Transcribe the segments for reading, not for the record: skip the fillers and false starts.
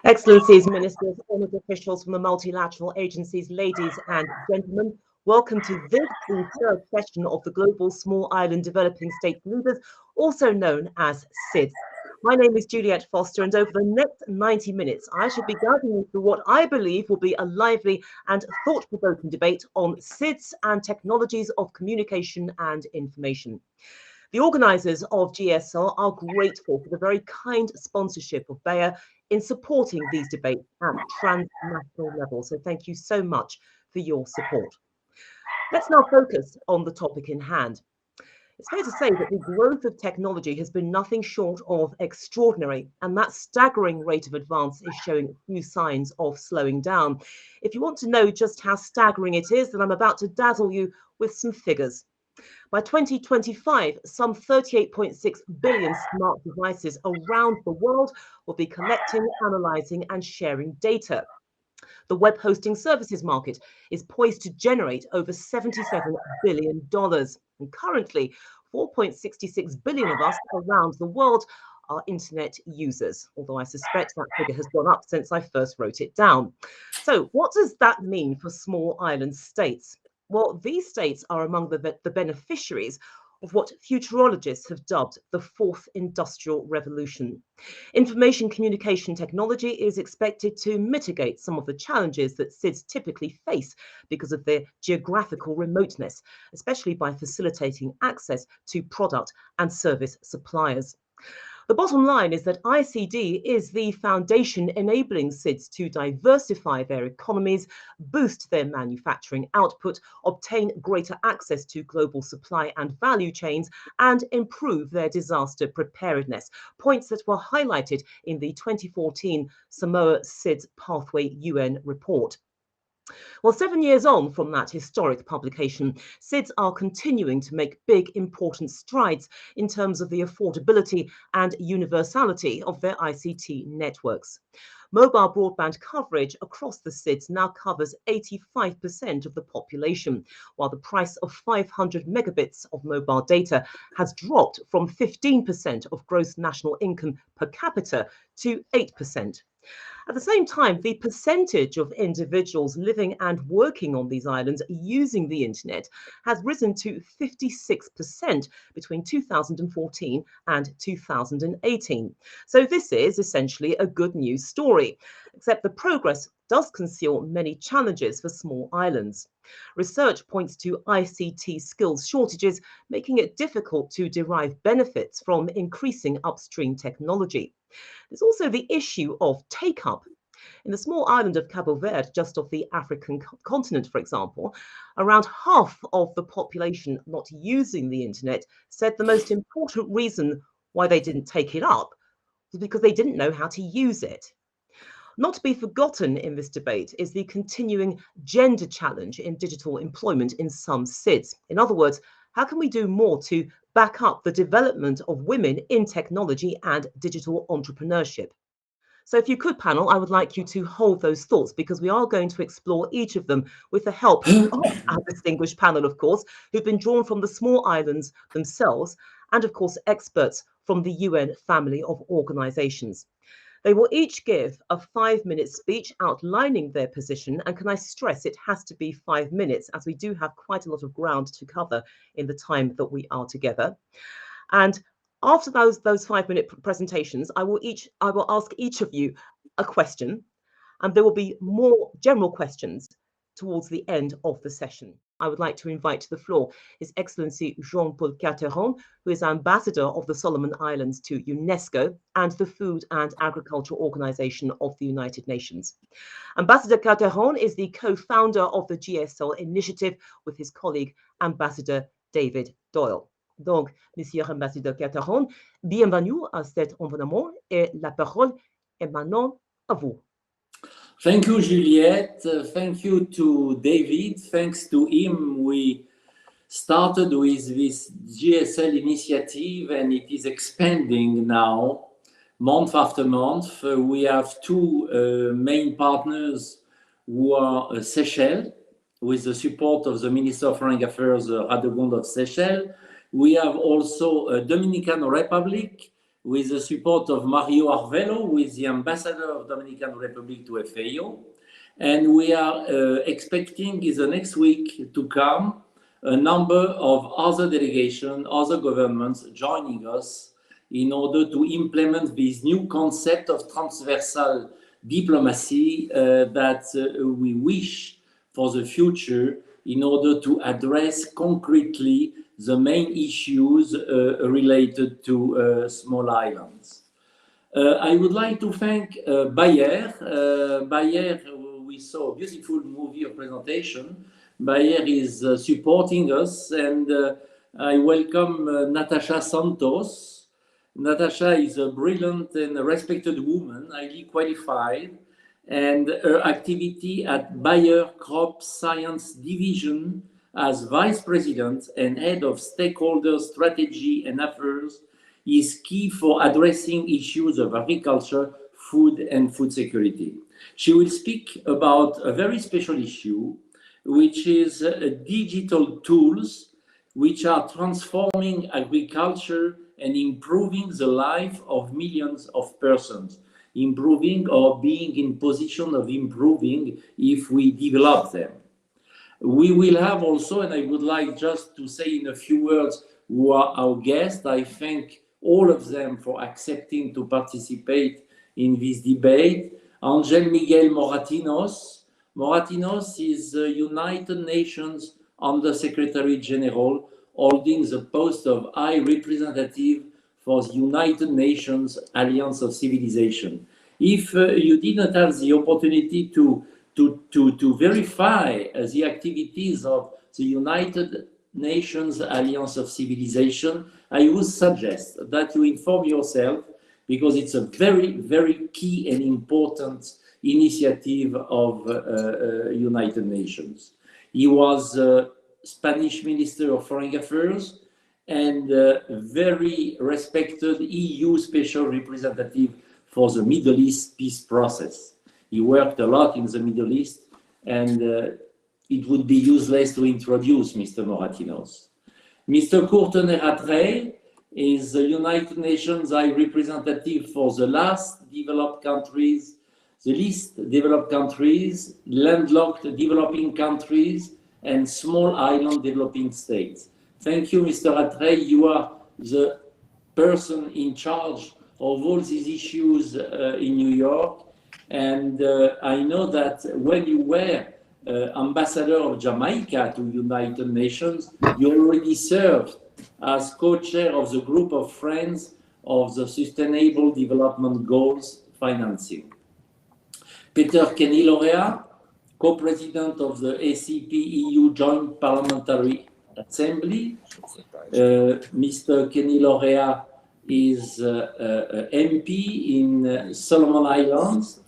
Excellencies, ministers, honoured officials from the multilateral agencies, ladies and gentlemen, welcome to this, the third session of the Global Small Island Developing States Leaders, also known as SIDS. My name is Juliet Foster, and over the next 90 minutes, I shall be guiding you through what I believe will be a lively and thought-provoking debate on SIDS and technologies of communication and information. The organisers of GSL are grateful for the very kind sponsorship of Bayer in supporting these debates at transnational level. So thank you so much for your support. Let's now focus on the topic in hand. It's fair to say that the growth of technology has been nothing short of extraordinary, and that staggering rate of advance is showing few signs of slowing down. If you want to know just how staggering it is, then I'm about to dazzle you with some figures. By 2025, some 38.6 billion smart devices around the world will be collecting, analysing and sharing data. The web hosting services market is poised to generate over $77 billion. And currently, 4.66 billion of us around the world are internet users, although I suspect that figure has gone up since I first wrote it down. So what does that mean for small island states? Well, these states are among the beneficiaries of what futurologists have dubbed the fourth industrial revolution. Information communication technology is expected to mitigate some of the challenges that SIDS typically face because of their geographical remoteness, especially by facilitating access to product and service suppliers. The bottom line is that ICD is the foundation enabling SIDS to diversify their economies, boost their manufacturing output, obtain greater access to global supply and value chains, and improve their disaster preparedness, points that were highlighted in the 2014 Samoa SIDS Pathway UN report. Well, 7 years on from that historic publication, SIDS are continuing to make big, important strides in terms of the affordability and universality of their ICT networks. Mobile broadband coverage across the SIDS now covers 85% of the population, while the price of 500 megabits of mobile data has dropped from 15% of gross national income per capita to 8%. At the same time, the percentage of individuals living and working on these islands using the internet has risen to 56% between 2014 and 2018. So this is essentially a good news story, except the progress does conceal many challenges for small islands. Research points to ICT skills shortages, making it difficult to derive benefits from increasing upstream technology. There's also the issue of take-up. In the small island of Cabo Verde, just off the African continent, for example, around half of the population not using the internet said the most important reason why they didn't take it up was because they didn't know how to use it. Not to be forgotten in this debate is the continuing gender challenge in digital employment in some SIDS. In other words, how can we do more to back up the development of women in technology and digital entrepreneurship? So if you could, panel, I would like you to hold those thoughts because we are going to explore each of them with the help of our distinguished panel, of course, who've been drawn from the small islands themselves and, of course, experts from the UN family of organizations. They will each give a 5-minute speech outlining their position. And can I stress it has to be 5 minutes as we do have quite a lot of ground to cover in the time that we are together. And after those 5-minute presentations, I will ask each of you a question, and there will be more general questions towards the end of the session. I would like to invite to the floor His Excellency Jean-Paul Carteron, who is Ambassador of the Solomon Islands to UNESCO and the Food and Agriculture Organization of the United Nations. Ambassador Carteron is the co-founder of the GSL initiative with his colleague, Ambassador David Doyle. Donc, Monsieur Ambassadeur Carteron, bienvenue à cet environnement et la parole est maintenant à vous. Thank you, Juliette. Thank you to David. Thanks to him, we started with this GSL initiative and it is expanding now month after month. We have two main partners who are Seychelles, with the support of the Minister of Foreign Affairs, Radegonde of Seychelles. We have also Dominican Republic with the support of Mario Arvelo, who is the ambassador of Dominican Republic to FAO. And we are expecting in the next week to come a number of other delegations, other governments joining us in order to implement this new concept of transversal diplomacy that we wish for the future in order to address concretely the main issues related to small islands. I would like to thank Bayer. Bayer, we saw a beautiful movie or presentation. Bayer is supporting us, and I welcome Natasha Santos. Natasha is a brilliant and respected woman, highly qualified, and her activity at Bayer Crop Science Division as Vice President and Head of Stakeholder Strategy and Affairs is key for addressing issues of agriculture, food, and food security. She will speak about a very special issue, which is digital tools which are transforming agriculture and improving the life of millions of persons, improving or being in position of improving if we develop them. We will have also, and I would like just to say in a few words who are our guests. I thank all of them for accepting to participate in this debate. Angel Miguel Moratinos. Moratinos is the United Nations Under Secretary General, holding the post of High Representative for the United Nations Alliance of Civilization. If you did not have the opportunity to verify the activities of the United Nations Alliance of Civilization, I would suggest that you inform yourself, because it's a very, very key and important initiative of United Nations. He was Spanish Minister of Foreign Affairs and very respected EU Special Representative for the Middle East peace process. He worked a lot in the Middle East, and it would be useless to introduce Mr. Moratinos. Mr. Courtenay-Rattray is the United Nations High Representative for the least developed countries, landlocked developing countries, and small island developing states. Thank you, Mr. Rattray. You are the person in charge of all these issues in New York. And I know that when you were ambassador of Jamaica to United Nations, you already served as co-chair of the group of friends of the Sustainable Development Goals financing. Peter Kenny-Laurea, co-president of the ACP-EU Joint Parliamentary Assembly. Mr. Kenny-Laurea is MP in Solomon Islands.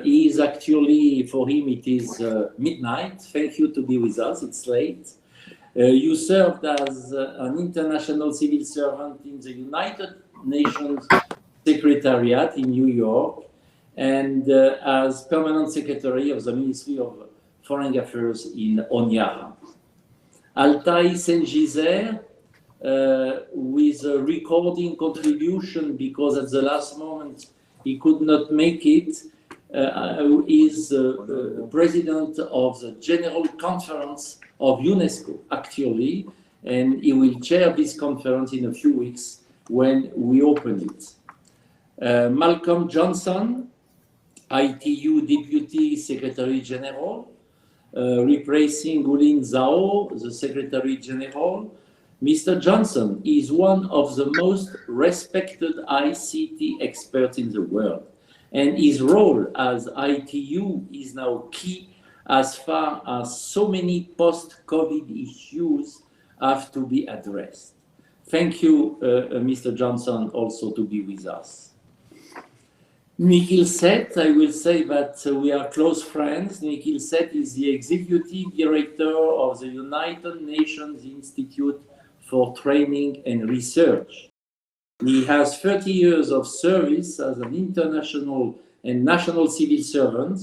He is actually, for him, it is midnight. Thank you to be with us. It's late. You served as an international civil servant in the United Nations Secretariat in New York, and as permanent secretary of the Ministry of Foreign Affairs in Honiara. Altai Sengizer, with a recording contribution because at the last moment he could not make it, is president of the General Conference of UNESCO, actually, and he will chair this conference in a few weeks when we open it. Malcolm Johnson, ITU Deputy Secretary General, replacing Gulin Zhao, the Secretary General. Mr. Johnson is one of the most respected ICT experts in the world, and his role as ITU is now key as far as so many post-COVID issues have to be addressed. Thank you, Mr. Johnson, also to be with us. Nikhil Seth, I will say that we are close friends. Nikhil Seth is the Executive Director of the United Nations Institute for Training and Research. He has 30 years of service as an international and national civil servant,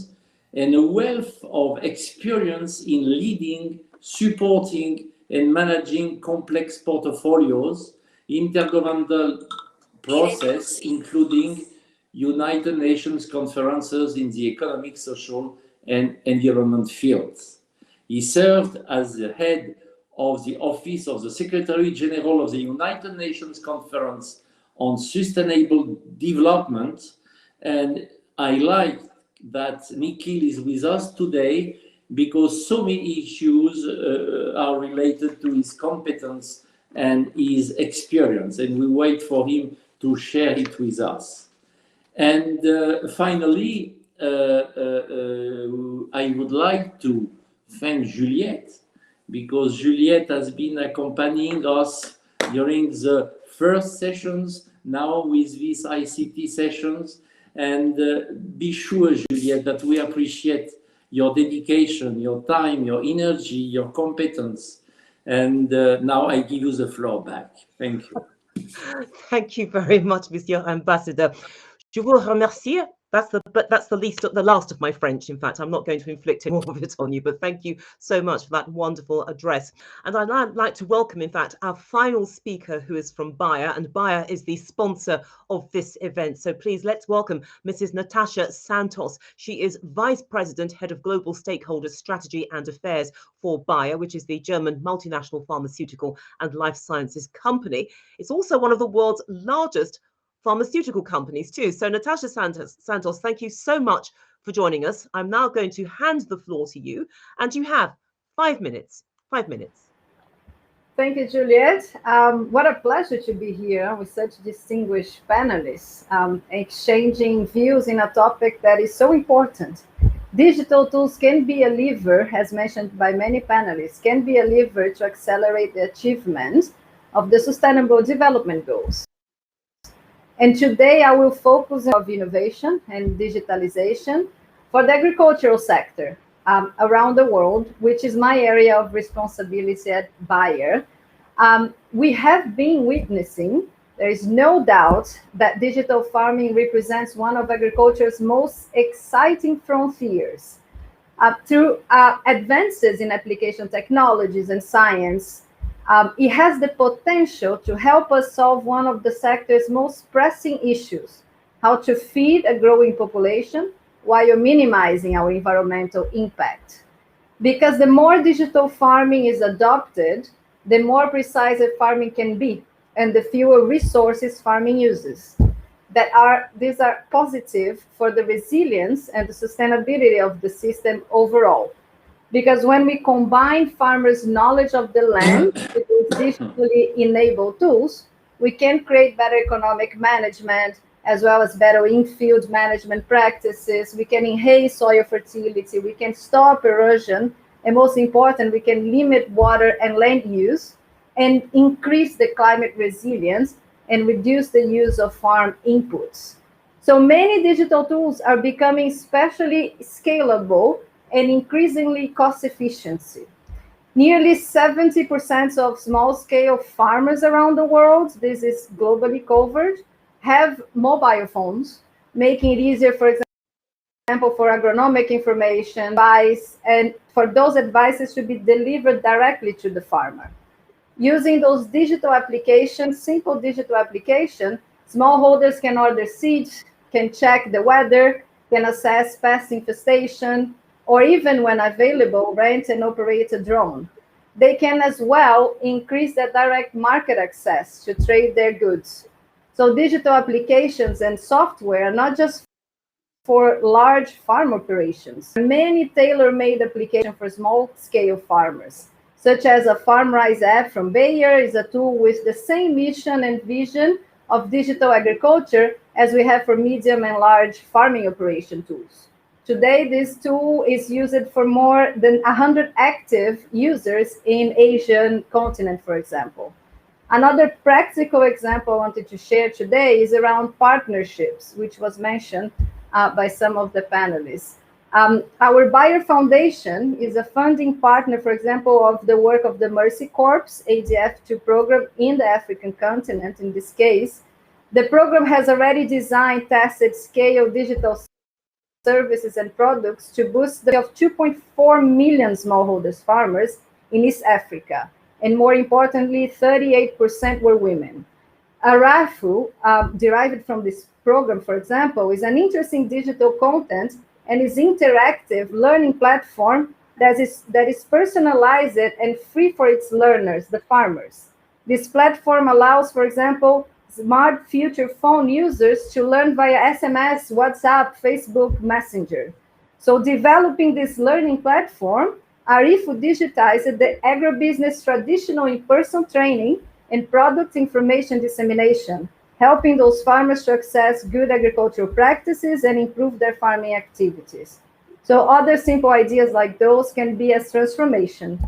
and a wealth of experience in leading, supporting, and managing complex portfolios, intergovernmental process, including United Nations conferences in the economic, social, and environment fields. He served as the head of the Office of the Secretary General of the United Nations Conference on Sustainable Development, and I like that Nikhil is with us today because so many issues are related to his competence and his experience, and we wait for him to share it with us. And finally, I would like to thank Juliette, because Juliette has been accompanying us during the first sessions, now with these ICT sessions. And be sure, Juliette, that we appreciate your dedication, your time, your energy, your competence. And now I give you the floor back. Thank you. Thank you very much, Monsieur Ambassador. Je vous remercie. That's the last of my French. In fact, I'm not going to inflict more of it on you, but thank you so much for that wonderful address. And I'd like to welcome, in fact, our final speaker, who is from Bayer, and Bayer is the sponsor of this event. So please, let's welcome Mrs. Natasha Santos. She is Vice President, Head of Global Stakeholder Strategy and Affairs for Bayer, which is the German multinational pharmaceutical and life sciences company. It's also one of the world's largest pharmaceutical companies too. So Natasha Santos, thank you so much for joining us. I'm now going to hand the floor to you, and you have 5 minutes. 5 minutes. Thank you, Juliette. What a pleasure to be here with such distinguished panelists, exchanging views in a topic that is so important. Digital tools can be a lever, as mentioned by many panelists, can be a lever to accelerate the achievement of the Sustainable Development Goals. And today I will focus on innovation and digitalization for the agricultural sector around the world, which is my area of responsibility at Bayer. We have been witnessing, there is no doubt that digital farming represents one of agriculture's most exciting frontiers. Through advances in application technologies and science, it has the potential to help us solve one of the sector's most pressing issues: how to feed a growing population while minimizing our environmental impact. Because the more digital farming is adopted, the more precise farming can be, and the fewer resources farming uses. These are positive for the resilience and the sustainability of the system overall. Because when we combine farmers' knowledge of the land with these digitally enabled tools, we can create better economic management, as well as better in-field management practices. We can enhance soil fertility, we can stop erosion, and most important, we can limit water and land use, and increase the climate resilience, and reduce the use of farm inputs. So many digital tools are becoming especially scalable and increasingly cost efficiency. Nearly 70% of small-scale farmers around the world, this is globally covered, have mobile phones, making it easier, for example, for agronomic information, advice, and for those advices to be delivered directly to the farmer. Using those digital applications, simple digital application, smallholders can order seeds, can check the weather, can assess pest infestation, or even when available, rent and operate a drone. They can as well increase their direct market access to trade their goods. So digital applications and software are not just for large farm operations. Many tailor-made applications for small-scale farmers, such as a FarmRise app from Bayer, is a tool with the same mission and vision of digital agriculture as we have for medium and large farming operation tools. Today, this tool is used for more than 100 active users in Asian continent, for example. Another practical example I wanted to share today is around partnerships, which was mentioned by some of the panelists. Our Bayer Foundation is a funding partner, for example, of the work of the Mercy Corps ADF2 program in the African continent. In this case, the program has already designed, tested, scaled digital services and products to boost the of 2.4 million smallholders farmers in East Africa. And more importantly, 38% were women. Arafu, derived from this program, for example, is an interesting digital content and is interactive learning platform that is personalized and free for its learners, the farmers. This platform allows, for example, smart future phone users to learn via SMS, WhatsApp, Facebook, Messenger. So developing this learning platform, Arifu digitized the agribusiness traditional in-person training and product information dissemination, helping those farmers to access good agricultural practices and improve their farming activities. So other simple ideas like those can be as transformation.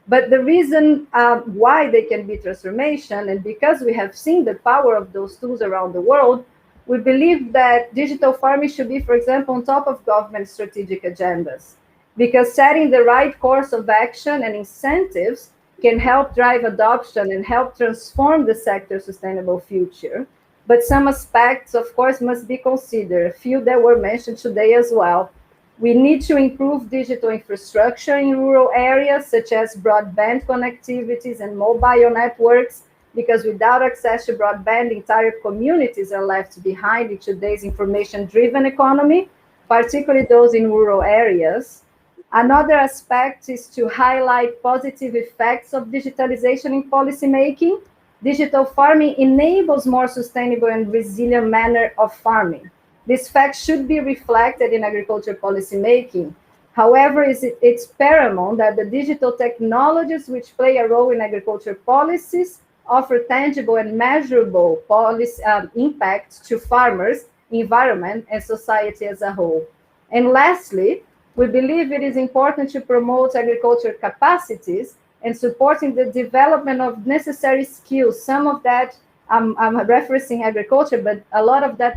But the reason why they can be transformation, and because we have seen the power of those tools around the world, we believe that digital farming should be, for example, on top of government strategic agendas, because setting the right course of action and incentives can help drive adoption and help transform the sector's sustainable future. But some aspects, of course, must be considered, a few that were mentioned today as well. We need to improve digital infrastructure in rural areas, such as broadband connectivities and mobile networks, because without access to broadband, entire communities are left behind in today's information-driven economy, particularly those in rural areas. Another aspect is to highlight positive effects of digitalization in policymaking. Digital farming enables more sustainable and resilient manner of farming. This fact should be reflected in agriculture policymaking. However, it's paramount that the digital technologies which play a role in agriculture policies offer tangible and measurable policy impacts to farmers, environment, and society as a whole. And lastly, we believe it is important to promote agriculture capacities and supporting the development of necessary skills. Some of that, I'm referencing agriculture, but a lot of that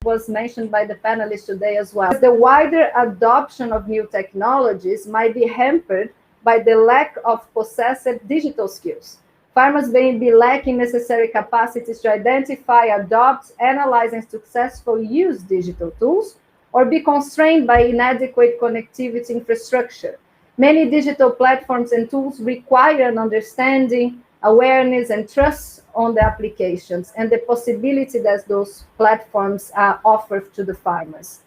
was mentioned by the panelists today as well. The wider adoption of new technologies might be hampered by the lack of possessed digital skills. Farmers may be lacking necessary capacities to identify, adopt, analyze, and successfully use digital tools, or be constrained by inadequate connectivity infrastructure. Many digital platforms and tools require an understanding, awareness, and trust on the applications and the possibility that those platforms offer to the farmers.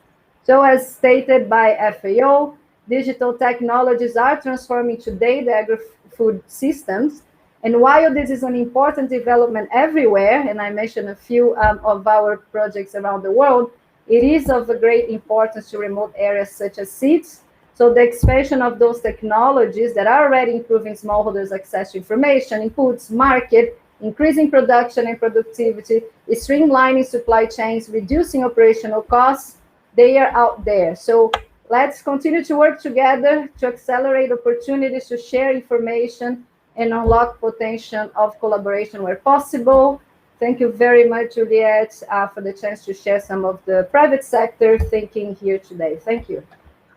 So as stated by FAO, digital technologies are transforming today the agri-food systems. And while this is an important development everywhere, and I mentioned a few of our projects around the world, it is of a great importance to remote areas such as seeds. So the expansion of those technologies that are already improving smallholders' access to information, inputs, market, increasing production and productivity, streamlining supply chains, reducing operational costs, they are out there. So let's continue to work together to accelerate opportunities to share information and unlock potential of collaboration where possible. Thank you very much, Juliette, for the chance to share some of the private sector thinking here today. Thank you.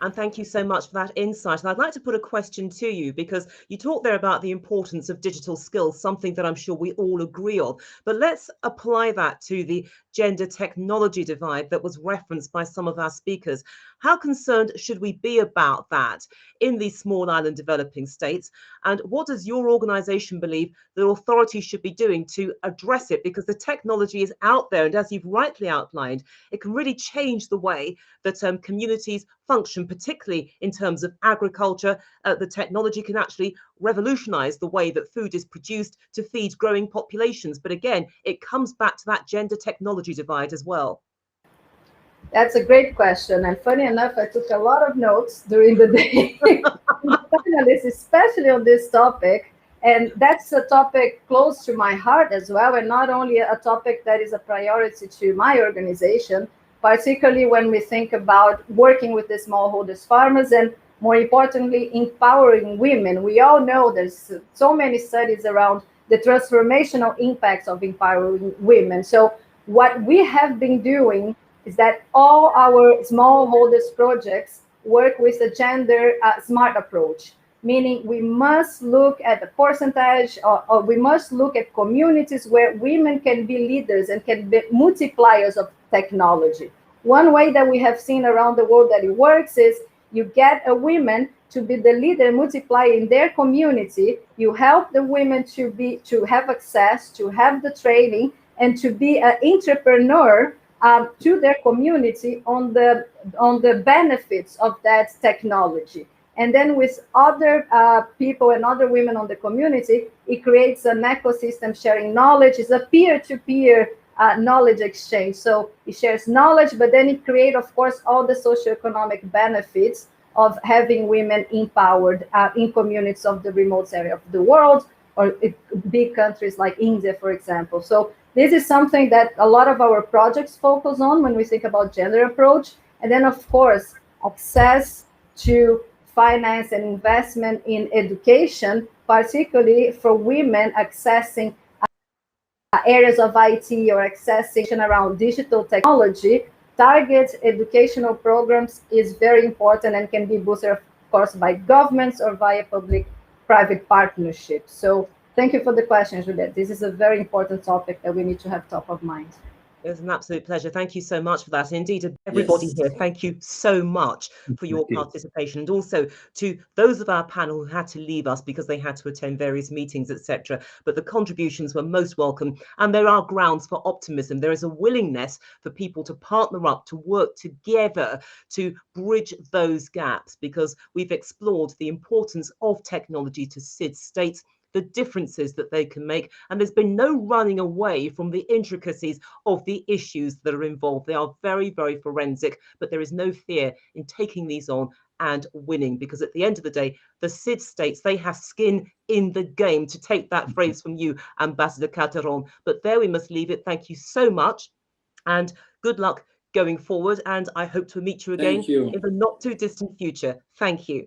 And thank you so much for that insight. And I'd like to put a question to you, because you talked there about the importance of digital skills, something that I'm sure we all agree on. But let's apply that to the gender technology divide that was referenced by some of our speakers. How concerned should we be about that in these small island developing states? And what does your organization believe the authorities should be doing to address it? Because the technology is out there, and as you've rightly outlined, it can really change the way that communities function, particularly in terms of agriculture. The technology can actually revolutionize the way that food is produced to feed growing populations. But again, it comes back to that gender technology divide as well. That's a great question. And funny enough, I took a lot of notes during the day, especially on this topic. And that's a topic close to my heart as well, and not only a topic that is a priority to my organization, particularly when we think about working with the smallholders farmers and, more importantly, empowering women. We all know there's so many studies around the transformational impacts of empowering women. So what we have been doing is that all our smallholders projects work with a gender smart approach, meaning we must look at the percentage, or we must look at communities where women can be leaders and can be multipliers of technology. One way that we have seen around the world that it works is you get a woman to be the leader and multiplier in their community. You help the women to have access, to have the training, and to be an entrepreneur to their community on the benefits of that technology. And then with other people and other women on the community, it creates an ecosystem sharing knowledge. It's a peer-to-peer knowledge exchange. So it shares knowledge, but then it creates, of course, all the socioeconomic benefits of having women empowered in communities of the remote area of the world, or big countries like India, for example. So this is something that a lot of our projects focus on when we think about gender approach. And then, of course, access to finance and investment in education, particularly for women accessing areas of IT or accessing around digital technology. Target educational programs is very important and can be boosted, of course, by governments or via public-private partnerships. So thank you for the question, Juliette. This is a very important topic that we need to have top of mind. It's an absolute pleasure. Thank you so much for that. And indeed, everybody here, thank you so much for your participation, and also to those of our panel who had to leave us because they had to attend various meetings, etc. But the contributions were most welcome, and there are grounds for optimism. There is a willingness for people to partner up, to work together, to bridge those gaps, because we've explored the importance of technology to SID states, the differences that they can make, and there's been no running away from the intricacies of the issues that are involved. They are very, very forensic, but there is no fear in taking these on and winning, because at the end of the day, the SID states, they have skin in the game, to take that phrase from you, Ambassador Calderon. But there we must leave it. Thank you so much, and good luck going forward, and I hope to meet you again in the not too distant future. Thank you.